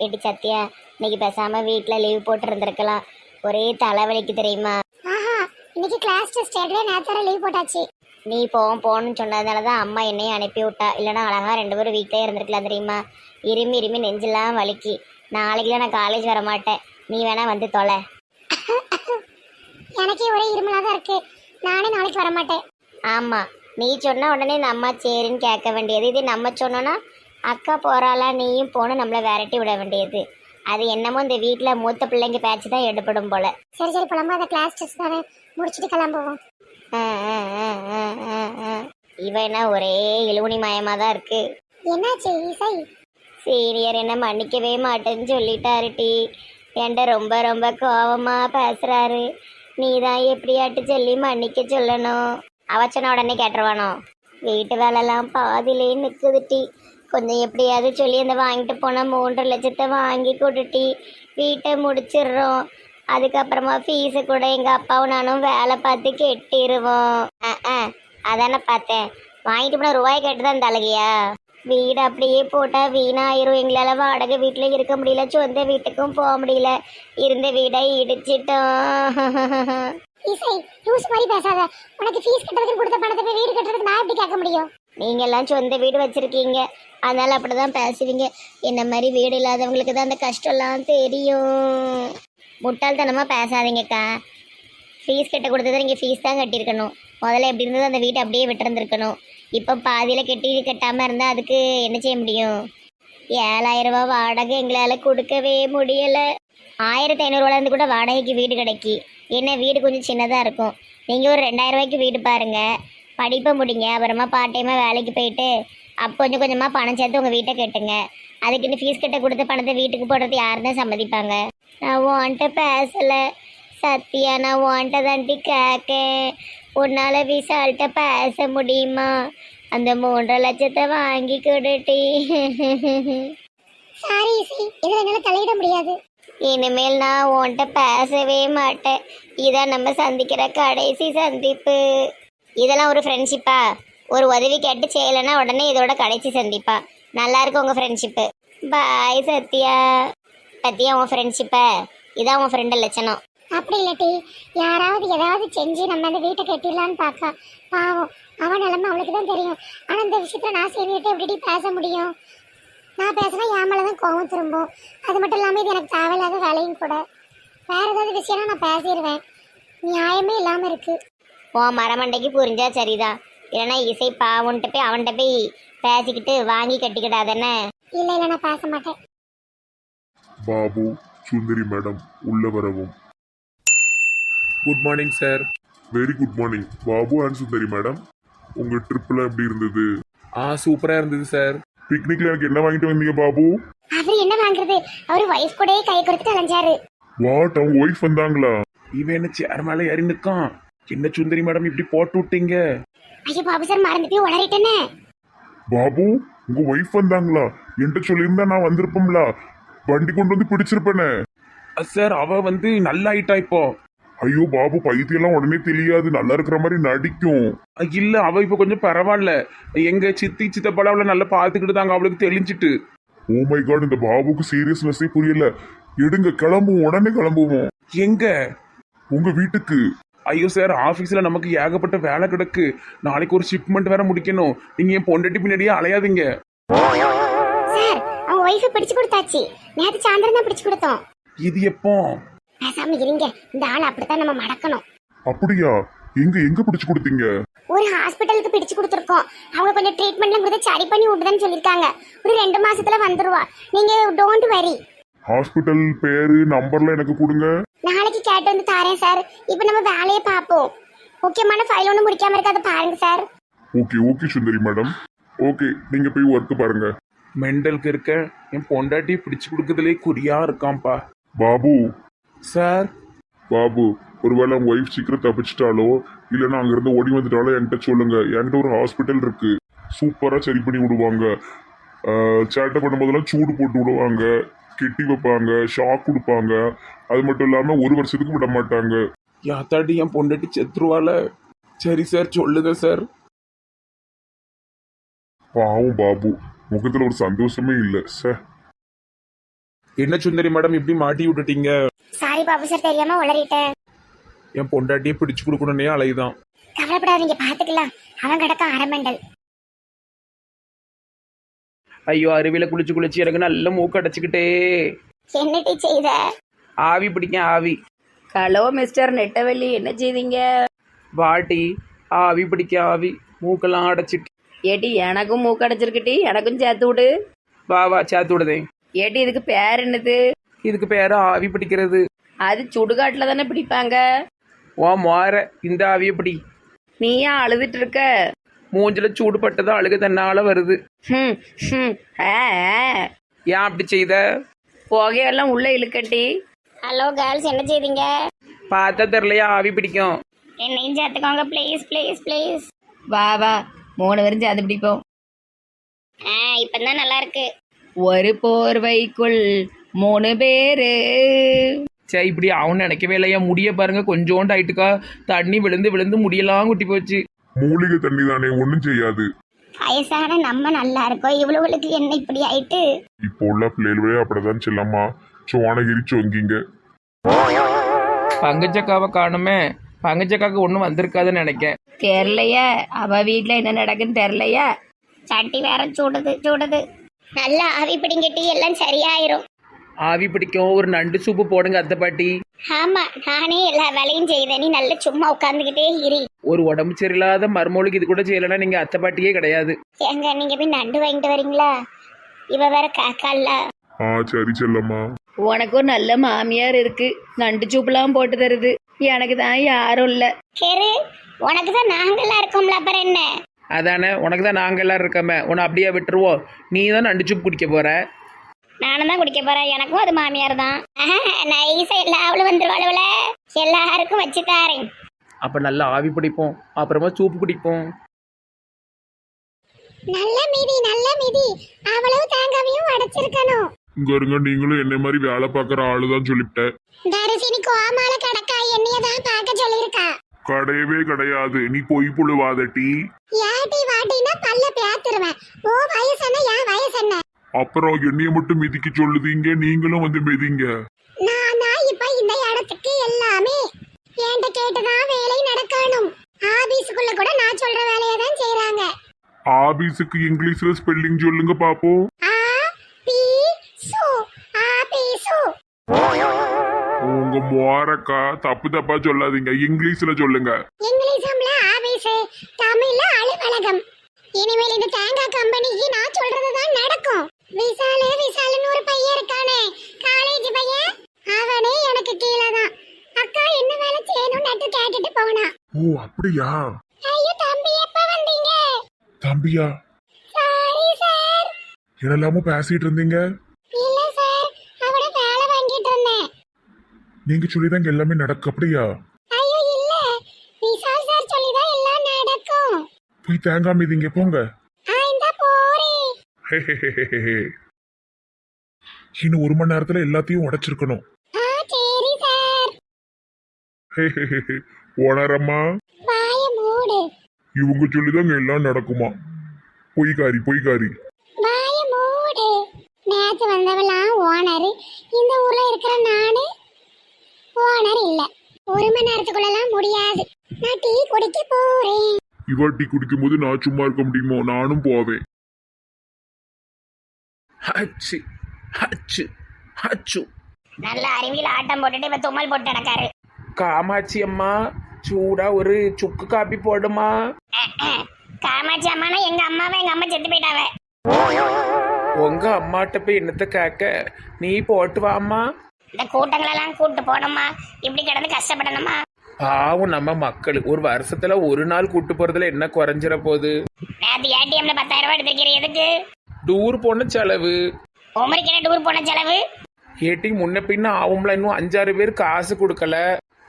ஏட்டி சத்யா, இன்னைக்கு பேசாம வீட்டில் லீவ் போட்டு இருந்திருக்கலாம். ஒரே தலைவலிக்கு தெரியுமா? ஆஹா, இன்னைக்கு கிளாஸ் டெஸ்ட் ஏற்கனவே நேரத்தோட லீவ் போட்டாச்சு. நீ போகணும்னு சொன்னதுனால தான் அம்மா என்னையும் அனுப்பி விட்டா. இல்லைன்னா அழகா 2 பேரும் வீட்டிலே இருந்திருக்கலாம் தெரியுமா? இருமி இருமி நெஞ்செல்லாம் வலிக்கு. நாளைக்குலாம் நான் காலேஜ் வர மாட்டேன். நீ வேணா வந்து தொலை. எனக்கே ஒரே இருமலா தான் இருக்கு. நானே நாளைக்கு வர மாட்டேன். ஆமாம், நீ சொன்ன உடனே நம்ம சரின்னு கேட்க வேண்டியது. இது நம்ம சொன்னோன்னா அக்கா போகிறாளா நீயும் போகணும் நம்மளை விரட்டி விட வேண்டியது. அது என்னமோ இந்த வீட்டில் மூத்த பிள்ளைங்க பேச்சு தான் எடுப்படும் போல. சரி சரி, புலம்பாத. கிளாஸ் டெஸ்ட் தானே, முடிச்சுட்டு கிளம்புவோம். இவன் என்ன ஒரே இழுவுனி மயமாக தான் இருக்கு. என்னாச்சு இசை? சீனியர் என்ன மன்னிக்கவே மாட்டேன்னு சொல்லிட்டாரு டி. என்கிட்ட ரொம்ப ரொம்ப கோபமாக பேசுகிறாரு. நீ தான் எப்படியாட்டு சொல்லி மன்னிக்க சொல்லணும். அவச்சன உடனே கேட்டுருவானோ? வீட்டு வேலைலாம் பாதிலே நிற்குது டி. கொஞ்சம் எப்படியாவது சொல்லி அந்த வாங்கிட்டு போனால் 3 லட்சத்தை வாங்கி கொடுட்டி வீட்டை முடிச்சிடுறோம். அதுக்கப்புறமா ஃபீஸு கூட எங்கள் அப்பாவும் நானும் வேலை பார்த்து கெட்டிடுவோம். அதானே பார்த்தேன். வாங்கிட்டு போனால் ரூபாய் கேட்டு தான் இந்த அழகியா? வீடு அப்படியே போட்டால் வீணாயிரும். எங்களால் வாடகை வீட்டில் இருக்க முடியல, சொந்த வீட்டுக்கும் போக முடியல. இருந்த வீடை இடிச்சிட்டோம். இசை, லூஸ் மாதிரி பேசாத. உனக்கு ஃபீஸ் கட்டுறதுக்கு கொடுத்த பணத்தை போய் வீடு கட்டுறதுக்கு நான் எப்படி கேட்க முடியும்? நீங்கள்லாம் சொந்த வீடு வச்சுருக்கீங்க, அதனால் அப்படி தான் பேசுவீங்க. என்ன மாதிரி வீடு இல்லாதவங்களுக்கு தான் அந்த கஷ்டம்லாம் தெரியும். முட்டாள்தனமாக பேசாதீங்கக்கா. ஃபீஸ் கட்ட கொடுத்ததை நீங்கள் ஃபீஸ் தான் கட்டியிருக்கணும். முதல்ல எப்படி இருந்தது அந்த வீட்டை அப்படியே விட்டுருந்துருக்கணும். இப்போ பாதியில் கட்டாமல் இருந்தால் அதுக்கு என்ன செய்ய முடியும்? 7,000 ரூபா வாடகை எங்களால் கொடுக்கவே முடியலை. 1,500 கூட வாடகைக்கு வீடு கிடைக்கி. என்ன வீடு கொஞ்சம் சின்னதாக இருக்கும். நீங்கள் ஒரு 2,000 ரூபாய்க்கு வீடு பாருங்கள், படிப்பை முடிங்க. அப்புறமா பார்ட் டைமாக வேலைக்கு போயிட்டு அப்போ கொஞ்சம் கொஞ்சமாக பணம் சேர்த்து உங்கள் வீட்டை கட்டுங்க. அதுக்குன்னு ஃபீஸ் கட்ட கொடுத்த பணத்தை வீட்டுக்கு போடுறது யார் தான் சம்மதிப்பாங்க? நான் உன்கிட்ட பேசலை சத்யா, நான் உன்கிட்ட தாண்டி கேட்கேன். உன்னால் விசால்கிட்ட பேச முடியுமா? அந்த 3 லட்சத்தை வாங்கி கொடுட்டி. சாரி இசை, இதில் என்னால் தலையிட முடியாது. இனிமேல் நான் உன்கிட்ட பேசவே மாட்டேன். இதான் நம்ம சந்திக்கிற கடைசி சந்திப்பு. இதெல்லாம் ஒரு ஃப்ரெண்ட்ஷிப்பா? ஒரு உதவி கேட்டு செய்யலைன்னா உடனே இதோட கடைசி சந்திப்பா? நல்லா இருக்கு உங்கள் ஃப்ரெண்ட்ஷிப்பு. பாய் சத்யா. சத்யா, உன் ஃப்ரெண்ட்ஷிப்பை இதான் உன் ஃப்ரெண்டு லட்சணம். அப்படி இல்லாட்டி யாராவது ஏதாவது செஞ்சு நம்ம அந்த வீட்டை கட்டிடலான்னு பார்க்கா. பாவம், அவன் நிலைமை அவளுக்கு தான் தெரியும். ஆனால் இந்த விஷயத்தில் நான் சேர்ந்துட்டு எப்படி பேச முடியும்? நான் பேசினா என் மேலே தான் கோவம் திரும்பும். அது மட்டும் இல்லாமல் இது எனக்கு தேவையில்லாத வேலையும் கூட. வேறு ஏதாவது விஷயம்னா நான் பேசிடுவேன். நியாயமே இல்லாமல் இருக்கு. உன் மரமண்டைக்கு புரிஞ்சா சரிதான். இல்லைன்னா இசை பாவுன்ட்டு போய் அவன்கிட்ட போய் பேசிக்கிட்டு வாங்கி கட்டிக்கிடாதானே? இல்லை இல்லை, நான் பேச மாட்டேன். பாபு, சுந்தரி மேடம் உள்ள வரவும். Good morning sir. Very good morning Babu and Sundari madam. உங்க ட்ரிப்ல எப்படி இருந்தது? சூப்பராக இருந்தது சார். பிக்னிக்ல எனக்கு என்ன வாங்கிட்டு வந்தீங்க பாபு? அவர் என்ன வாங்குறது? அவர் ஒய்ஃப் கூட கை கொடுத்துட்டு அலைஞ்சாரு. வாட், அவங்க ஒய்ஃப் வந்தாங்களா? இவன் என்ன சேர் மேலே ஏறி நிற்கான். என்ன சுந்தரி மேடம் இப்படி போட்டு விட்டீங்க? ஐயோ பாபு சார், மறந்துட்டு உளறிட்டேனே. பாபு, உங்க ஒய்ஃப் வந்தாங்களா? என்கிட்ட சொல்லியிருந்தா நான் வந்திருப்போம்ல, வண்டி கொண்டு வந்து பிடிச்சிருப்பேனே. சார், அவ வந்து நல்லா ஆயிட்டா இப்போ. ஐயோ பாபு, பைத்தியெல்லாம் உடனே தெரியாது, நல்லா இருக்கிற மாதிரி நடிக்கும். இல்ல, அவ இப்போ கொஞ்சம் பரவாயில்ல. எங்க சித்தி சித்தப்பால அவளை நல்லா பார்த்துக்கிட்டு தாங்க, அவளுக்கு தெளிஞ்சிட்டு. ஓ மை காட், இந்த பாபுக்கு சீரியஸ்னஸே புரியல. எடுங்க, கிளம்புவோம், உடனே கிளம்புவோம். எங்க? உங்க வீட்டுக்கு. ஐயோ சார், ஆபீஸ்ல நமக்கு ஏகப்பட்ட வேலை கிடக்கு. நாளைக்கு ஒரு ஷிப்மெண்ட் வேற முடிக்கணும். நீங்க என் பொண்டாட்டி பின்னாடியே அலையாதீங்க. சார், அவங்க ஒய்ஃபை பிடிச்சு கொடுத்தாச்சு. நேற்று சாயந்தரம் தான் பிடிச்சு கொடுத்தோம். இது எப்போ? பேசாம இருங்க, இந்த ஆள் அப்படித்தான் நம்ம மடக்கணும். அப்படியா? எங்க எங்க பிடிச்சு கொடுத்தீங்க? ஒரு ஹாஸ்பிட்டலுக்கு பிடிச்சு கொடுத்துருக்கோம். அவங்க கொஞ்சம் ட்ரீட்மெண்ட்லாம் கொடுத்து சரி பண்ணி விட்டுதான்னு சொல்லியிருக்காங்க. ஒரு 2 மாசத்துல வந்துருவா. நீங்க டோன்ட் வரி. ஹாஸ்பிட்டல் பேரு நம்பர்லாம் எனக்கு கொடுங்க. நாளைக்கு கேட்டு வந்து தாரேன் சார். இப்போ நம்ம வேலையை பார்ப்போம். முக்கியமான ஃபைல் ஒன்று முடிக்காம இருக்கு, அதை பாருங்க சார். ஓகே ஓகே சுந்தரி மேடம், ஓகே, நீங்க போய் ஒர்க் பாருங்க. மெண்டலுக்கு இருக்க என் பொண்டாட்டி பிடிச்சு கொடுக்கறதுலே குறியா இருக்கான்ப்பா. பாபு சார். பாபு, ஒருவேளை உங்க ஒய்ஃப் சீக்கிரம் தப்பிச்சிட்டாலோ இல்லைன்னா அங்கிருந்து ஓடி வந்துட்டாலோ என்கிட்ட சொல்லுங்க. என்கிட்ட ஒரு ஹாஸ்பிட்டல் இருக்கு, சூப்பரா சரி பண்ணி விடுவாங்க. சேட்டை பண்ணும்போதெல்லாம் சூடு போட்டு விடுவாங்க, கெட்டி வைப்பாங்க, ஷாக் கொடுப்பாங்க. அது மட்டும் இல்லாம 1 வருஷத்துக்கு விட மாட்டாங்க. யாத்தாடி என் பொண்டாட்டி செத்துருவால. சரி சார், சொல்லுங்க சார். பாவம் பாபு, முகத்துல ஒரு சந்தோஷமே இல்லை சார். என்ன சுந்தரி மேடம் இப்படி மாட்டி விட்டுட்டீங்க? சாரி பாபு சார், தெரியாம உளறிட்டேன். என் பொண்டாட்டியே பிடிச்சு கொடுக்கணுன்னே அலையுதான். கவலைப்படாதீங்க, பாத்துக்கலாம். அவன் கிடக்க அரமண்டல். ஐயோ, அருவியில குளிச்சு குளிச்சு எனக்கு நல்ல மூக்கு அடைச்சிக்கிட்டே. என்னடி செய்த? ஆவி பிடிக்க ஆவி. ஹலோ மிஸ்டர் நெட்டவெளி, என்ன செய்தீங்க? வாட்டி ஆவி பிடிக்க ஆவி, மூக்கெல்லாம் அடைச்சிட்டு. ஏட்டி எனக்கும் மூக்கு அடைச்சிருக்குட்டி, எனக்கும் சேர்த்து விடு. வா வா சேர்த்து விடுதேன். ஏட்டி இதுக்கு பேர் என்னது? இதுக்கு பேரு ஆவி பிடிக்கிறது. அது சுடுகாட்டில் தானே பிடிப்பாங்க. ஓ மாற, இந்த ஆவியை பிடி. நீ ஏன் அழுதுட்டு இருக்க? மூஞ்சில சூடு பட்டதா அழுக தன்னால வருது. ஹம், ஹம், ஆ, ஆ. ஏன் அப்படி செய்த? புகையெல்லாம் உள்ள இழுக்கட்டி. ஹலோ கேர்ள்ஸ், என்ன செய்தீங்க? பார்த்தா தெரியலையா ஆவி பிடிக்கும். என்னையும் சேர்த்துக்கோங்க ப்ளீஸ் ப்ளீஸ் ப்ளீஸ். வா வா, 3 பேரும் சேர்த்து பிடிப்போம். இப்பதான் நல்லா இருக்கு. ஒரு போர்வைக்குள் 3 பேரு. சரி, இப்படி அவன் நினைக்கவே இல்லையா. முடிய பாருங்க, கொஞ்சோண்டு ஆயிட்டுக்கா. தண்ணி விழுந்து விழுந்து முடியெல்லாம் குட்டி போச்சு. மூலிகை தண்ணி தானே, ஒன்றும் செய்யாது. வயசான நம்ம நல்லா இருக்கோம், இவ்வளவுகளுக்கு என்ன இப்படி ஆயிட்டு? இப்போ உள்ள பிள்ளைகளே அப்படிதான் செல்லம்மா. சோனகிரி சொங்கிங்க. பங்கச்சக்காவை காணுமே. பங்கச்சக்காக்கு ஒன்றும் வந்திருக்காதுன்னு நினைக்கேன். தெரிலையா, அவ வீட்டில் என்ன நடக்குன்னு தெரிலையா? சட்டி வேற சுடுது சுடுது. நல்லா ஆவி பிடிங்கிட்டு எல்லாம் சரியாயிரும். ஆவி பிடிக்கும். ஒரு நண்டு சூப்பு போடுங்க அத்தை பாட்டி. ஆமா, நானே எல்லா வேலையும் செய்தேன். நீ நல்ல சும்மா உட்காந்துக்கிட்டே இரு. ஒரு உடம்பு சரியில்லாத மருமகளுக்கு இது கூட செய்யலைன்னா நீங்க அத்தை பாட்டியே கிடையாது. ஏங்க, நீங்க போய் நண்டு வாங்கிட்டு வரீங்களா? இவ வேற காக்கல்ல. சரி செல்லம்மா. உனக்கு ஒரு நல்ல மாமியார் இருக்கு, நண்டு சூப்புலாம் போட்டு தருது. எனக்கு தான் யாரும் இல்லை. கேரு, உனக்கு தான் நாங்கெல்லாம் இருக்கோம்ல, அப்புறம் என்ன? அதானே, உனக்கு தான் நாங்கள் எல்லாரும் இருக்கமே. உன்னை அப்படியே விட்டுருவோம். நீ தான் நண்டு சூப்பு குடிக்க போற. நானும் தான் குடிக்க போறேன். எனக்கும் அது மாமியார் தான். நைஸா எல்லா அவளும் வந்துருவாளுவல. எல்லாருக்கும் வச்சு தாரேன். அப்ப நல்லா ஆவி பிடிப்போம், அப்புறமா சூப்பு குடிப்போம். நல்ல மீதி நல்ல மீதி. அவ்வளவு தேங்காவையும் அடைச்சிருக்கணும். இங்க இருங்க, நீங்களும் என்ன மாதிரி வேலை பார்க்குற ஆளுதான் சொல்லிவிட்டேன். தரிசினி கோமால கடக்கா என்னைய தான் பார்க்க சொல்லியிருக்கா. கிடையவே கிடையாது. நீ பொய் புழுவாதட்டி. ஏட்டி வாட்டினா பல்ல பேத்துருவேன். ஓ வயசு என்ன, என் வயசு என்ன? அப்புறம் என்னைய மட்டும் மிதிக்க சொல்லுதீங்க, நீங்களும் வந்து மிதிங்க. நான் இப்ப இந்த இடத்துக்கு எல்லாமே என்கிட்ட கேட்டுதான் வேலை நடக்கணும். ஆபீஸுக்குள்ள கூட நான் சொல்ற வேலையை தான் செய்யறாங்க. ஆபீஸுக்கு இங்கிலீஷ்ல ஸ்பெல்லிங் சொல்லுங்க பாப்போம். ஆபீஸு. உங்க மோரக்கா தப்பு தப்பா சொல்லாதீங்க, இங்கிலீஷ்ல சொல்லுங்க. இங்கிலீஷ்ல ஆபீஸ், தமிழ்ல அலுவலகம். இனிமேல் இந்த தேங்காய் கம்பெனிக்கு நான் சொல்றதுதான் நடக்கும். விசாலுன்னு ஒரு பையன் இருக்கானே, காலேஜ் பையன். அவனே எனக்கு கீழே தான். அக்கா என்ன வேலை செய்யணும் நட்டு கேட்டுட்டு போனா. ஓ அப்படியா? ஐயோ தம்பி, எப்ப வந்தீங்க? தம்பியா? Sorry sir. என்னெல்லாமோ பேசிட்டு இருந்தீங்க. இல்ல சார், அவட வேலை வாங்கிட்டு இருந்தேன். நீங்க சொல்லிதான் எல்லாமே நடக்கு. அப்படியா? ஐயோ இல்ல, விசால் சார் சொல்லிதான் எல்லாம் நடக்கும். போய் தேங்காய் மீதிங்க போங்க. இந்த போறேன். இன்னும் 1 மணி நேரத்துல எல்லாத்தையும் உடைச்சிருக்கணும். சரி சார். ஓனரம்மா, வாய மூடு. இவங்க சொல்லிதாங்க எல்லாம் நடக்குமா? பொய்காரி பொய்காரி. வாய மூடு. நேத்து வந்தவெல்லாம் ஓனர். இந்த ஊர்ல இருக்கிற நானு ஓனர் இல்ல. 1 மணி நேரத்துக்குள்ளலாம் முடியாது. நான் டீ குடிக்க போறேன். இவ டீ குடிக்கும் போது நான் சும்மா இருக்க முடியுமோ? நானும் போவேன். ஹச்சு ஹச்சு ஹச்சு. நல்ல அறிவியல் ஆட்டம் போட்டுட்டு இப்ப தும்மல் போட்டு நடக்காரு. காமாட்சி அம்மா, சூடா ஒரு சுக்கு காப்பி போடுமா? காமாட்சி அம்மானா எங்க அம்மாவை, எங்க அம்மா செத்து போயிட்டாவ. உங்க அம்மாட்ட போய் என்னத்த கேட்க, நீ போட்டு வாம்மா. இந்த கூட்டங்களெல்லாம் கூட்டு போனோமா, இப்படி கிடந்து கஷ்டப்படணுமா? பாவம் நம்ம மக்கள். ஒரு வருஷத்துல ஒரு நாள் கூட்டு போறதுல என்ன குறைஞ்சிட போகுது? நேற்று ஏடிஎம்ல 10,000 ரூபாய் எடுத்திருக்கிறேன். எதுக்கு? டூர் போன செலவு. உமருக்கு டூர் போன செலவு. ஏட்டி முன்ன பின்ன ஆகும்ல, இன்னும் 5-6 பேர் காசு கொடுக்கல.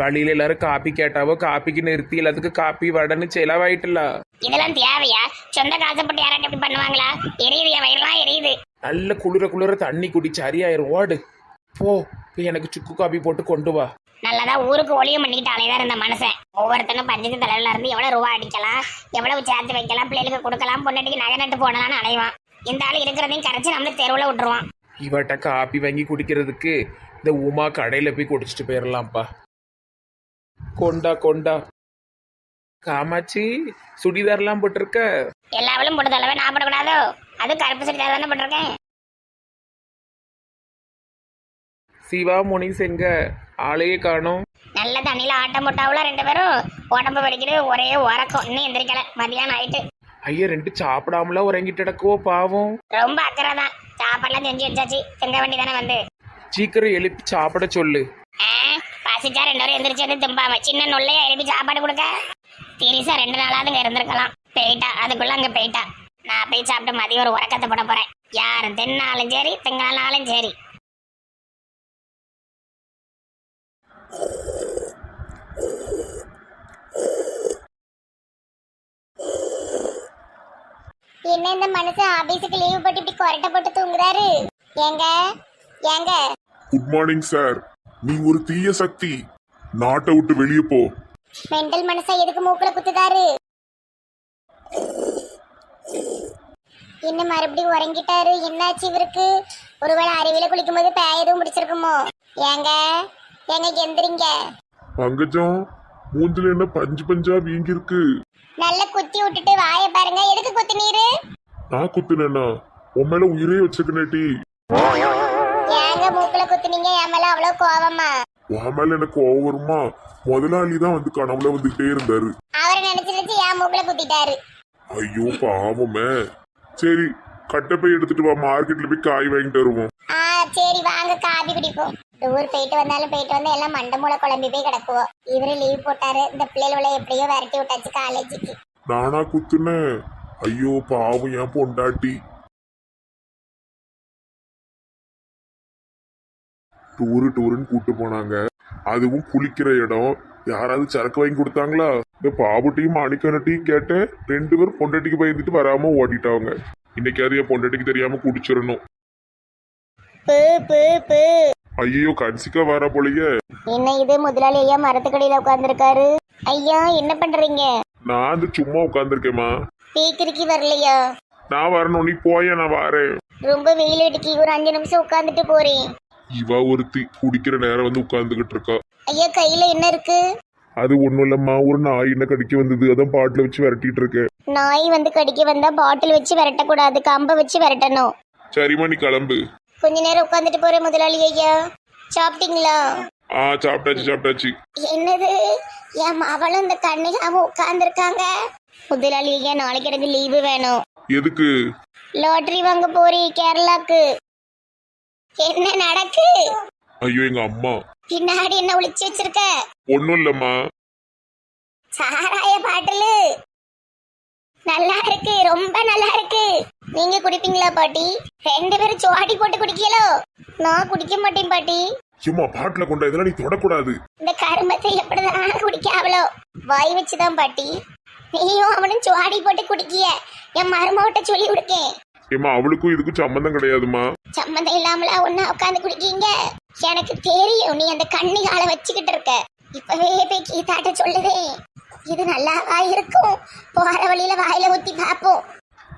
வழியில எல்லாரும் காப்பி கேட்டாவோ, காப்பிக்கு நிறுத்தி எல்லாத்துக்கும் காப்பி வடன்னு செலவாயிட்டுல. இதெல்லாம் தேவையா? சொந்த காசப்பட்டு யாராட்ட இப்படி பண்ணுவாங்களா? எரியுது, என் வயிறுலாம் எரியுது. நல்ல குளிர தண்ணி குடி சரியாயிரும். ஓடு போ, போய் எனக்கு சுக்கு காப்பி போட்டு கொண்டு வா. நல்லதான் ஊருக்கு ஒளியும் பண்ணிக்கிட்டு அலைதான் இந்த மனுஷன். ஒவ்வொருத்தனும் பஞ்சத்து தலையில இருந்து எவ்வளவு ரூபா அடிக்கலாம், எவ்வளவு சேர்த்து வைக்கலாம், பிள்ளைகளுக்கு கொடுக்கலாம், பொண்ணாட்டிக்கு நகை நட்டு போடலாம்னு அலைவான். இந்த ஆள் இருக்கிறதையும் கரைச்சி நம்மளுக்கு தெருவுல விட்டுருவான். இவட்ட காப்பி வாங்கி குடிக்கிறதுக்கு இந்த உமா கடையில் போய் குடிச்சிட்டு போயிடலாம்ப்பா. கொண்டா கொண்டா. காமாட்சி சுடிதார்லாம் போட்டிருக்க. எல்லாவளும் போட்டு தள்ளவே நான் போடக்கூடாதோ? அது கருப்பு சுடிதார் தானே போட்டிருக்கேன். சிவா முனிஸ் எங்க ஆளையே காணோம். நல்ல தண்ணியில ஆட்டம் போட்டாவுல 2 பேரும். உடம்பு படிக்கிறது ஒரே உறக்கம். இன்னும் எந்திரிக்கல. மதியானம் ஆயிட்டு. ஐயா 2 சாப்பிடாமலாம் உறங்கிட்டு கிடக்குவோ பாவம். ரொம்ப அக்கறை தான். சாப்பாடுலாம் செஞ்சு வச்சாச்சு. திங்க வேண்டி தானே வந்து. சீக்கிரம் எழுப்பி சாப்பிட சொல்லு. பசிச்சா 2 பேரும் எந்திரிச்சு வந்து திம்பாம. சின்ன நொல்லையா எழுப்பி சாப்பாடு கொடுக்க. திரிசா 2 நாளாவது இங்க இருந்திருக்கலாம். போயிட்டா. அதுக்குள்ள அங்க போயிட்டா. நான் போய் சாப்பிட்டு மதியம் ஒரு உறக்கத்தை போட போறேன். யாரு தின்னாலும் சரி திங்கனாலும் சரி. என்ன இந்த மனுஷன் ஆபீஸுக்கு லீவ் போட்டு இப்படி கொரட்டை போட்டு தூங்குறாரு? ஏங்க ஏங்க குட் மார்னிங் சார். நீ ஒரு தீய சக்தி. நாட்டை விட்டு வெளியே போ. மெண்டல் மனுஷன் எதுக்கு மூக்குல குத்துதாரு? என்ன மறுபடியும் உறங்கிட்டாரு? என்னாச்சு இவருக்கு? ஒருவேளை அருவியில குளிக்கும் போது பேய் எதுவும் முடிச்சிருக்குமோ? ஏங்க ஏங்க எந்திரிங்க. பங்கஜம், மூஞ்சில என்ன பஞ்சு பஞ்சா வீங்கி இருக்கு? நல்லா குத்தி விட்டுட்டு வாயை பாருங்க. எதுக்கு குத்து நீரு? நான் குத்துனேன்னா உன் மேல உயிரே வச்சுக்கணேட்டி. ஏங்க மூக்குல குத்துனீங்க? என் மேல அவ்வளவு கோவமா? உன் மேல எனக்கு கோவம் வருமா? முதலாளி தான் வந்து கனவுல வந்துகிட்டே இருந்தாரு. அவரை நினைச்சு என் மூக்குல குத்திட்டாரு. ஐயோ பாவமே. சரி, கட்டப்பை எடுத்துட்டு வா, மார்க்கெட்ல போய் காய் வாங்கிட்டு வருவோம். சரி வாங்க காபி குடிப்போம். டூர் போயிட்டு வந்தாலும் போயிட்டு வந்து எல்லாம் மண்டை மூளை குழம்பி போய் கிடக்குவோம். இவரு லீவ் போட்டாரு. இந்த பிள்ளைகளை எப்படியோ விரட்டி விட்டாச்சு காலேஜுக்கு. நானா குத்துனேன்? ஐயோ பாவம் என் பொண்டாட்டி. டூருன்னு கூட்டு போனாங்க. அதுவும் குளிக்கிற இடம். யாராவது சரக்கு வாங்கி கொடுத்தாங்களா? இந்த பாபுட்டையும் மாணிக்கனட்டையும் கேட்டேன். 2 பேரும் பொண்டாட்டிக்கு பயந்துட்டு வராம ஓடிட்டாங்க. இன்னைக்கு அது என் பொண்டாட்டிக்கு தெரியாம குடிச்சிடணும். ஐயோ கன்சிக்கா வர போலயே. என்ன இது முதலாளி ஐயா மரத்துக்கடியில உட்கார்ந்துருக்காரு. ஐயா என்ன பண்றீங்க? நான் அந்த சும்மா உட்காந்துருக்கேம்மா. பேக்கரிக்கு வரலையா? நான் வரணும், நீ போய நான் வாரேன். ரொம்ப வெயில் அடிக்கி. ஒரு 5 நிமிஷம் உட்கார்ந்துட்டு போறேன். இவ ஒருத்தி குடிக்கிற நேரம் வந்து உட்கார்ந்துகிட்டு இருக்கா. ஐயா கையில என்ன இருக்கு? அது ஒண்ணும் இல்லம்மா, ஒரு நாய் என்ன கடிக்க வந்தது, அதான் பாட்டில வச்சு விரட்டிட்டு இருக்கேன். நாய் வந்து கடிக்க வந்தா பாட்டில் வச்சு விரட்டக்கூடாது, கம்ப வச்சு விரட்டணும். சரிம்மா நீ கிளம்பு. கொஞ்ச நேரம் உட்காந்துட்டு போறேன் முதலாளி ஐயா. சாப்பிட்டீங்களா? சாப்பிட்டாச்சு. என்னது என் அவளும் இந்த கண்ணிக்காம உட்கார்ந்துருக்காங்க. முதலாளி ஐயா நாளைக்கு எனக்கு லீவு வேணும். எதுக்கு? லாட்டரி வாங்க போறேன் கேரளாக்கு. என்ன நடக்கு? ஐயோ எங்க அம்மா. பின்னாடி என்ன ஒளிச்சு வச்சிருக்க? ஒண்ணும் இல்லம்மா. சாராய பாட்டிலு நல்லா இருக்கு, ரொம்ப நல்லா இருக்கு. நீங்க குடிப்பீங்களா பாட்டி? 2 பேரும் சோடி போட்டு குடிக்கலோ? நான் குடிக்க மாட்டேன் பாட்டி. சும்மா பாட்டில கொண்ட இதெல்லாம் நீ தொடக்கூடாது. இந்த கருமத்தை எப்படிதான் குடிக்காவளோ? வாய் வச்சுதான் பாட்டி. நீயும் அவனும் சோடி போட்டு குடிக்கிய. என் மருமகிட்ட சொல்லி கொடுக்கேன். ஏமா அவளுக்கும் இதுக்கும் சம்பந்தம் கிடையாதுமா. சம்பந்தம் இல்லாமலா ஒன்னா உட்காந்து குடிக்கீங்க? எனக்கு தெரியும் நீ அந்த கண்ணிகால வச்சுக்கிட்டு இருக்க. இப்பவே போய் கீதாட்ட சொல்லுதே. இது நல்லாவா இருக்கும்? போற வழியில வாயில ஊத்தி பாப்போம்.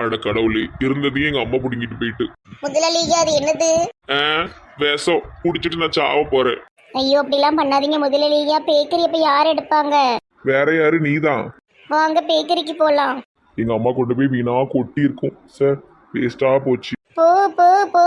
அட கடவுளே, இருந்ததையும் எங்க அம்மா புடுங்கிட்டு போயிட்டு. முதலாளியா அது என்னது? விஷம் குடிச்சிட்டு நான் சாவ போறேன். ஐயோ அப்படிலாம் பண்ணாதீங்க முதலாளியா. பேக்கரி அப்ப யார் எடுப்பாங்க? வேற யாரு? நீதான். வாங்க பேக்கரிக்கு போலாம். எங்க அம்மா கொண்டு போய் வீணா கொட்டி இருக்கும் சார். வேஸ்டா போச்சு. போ போ போ.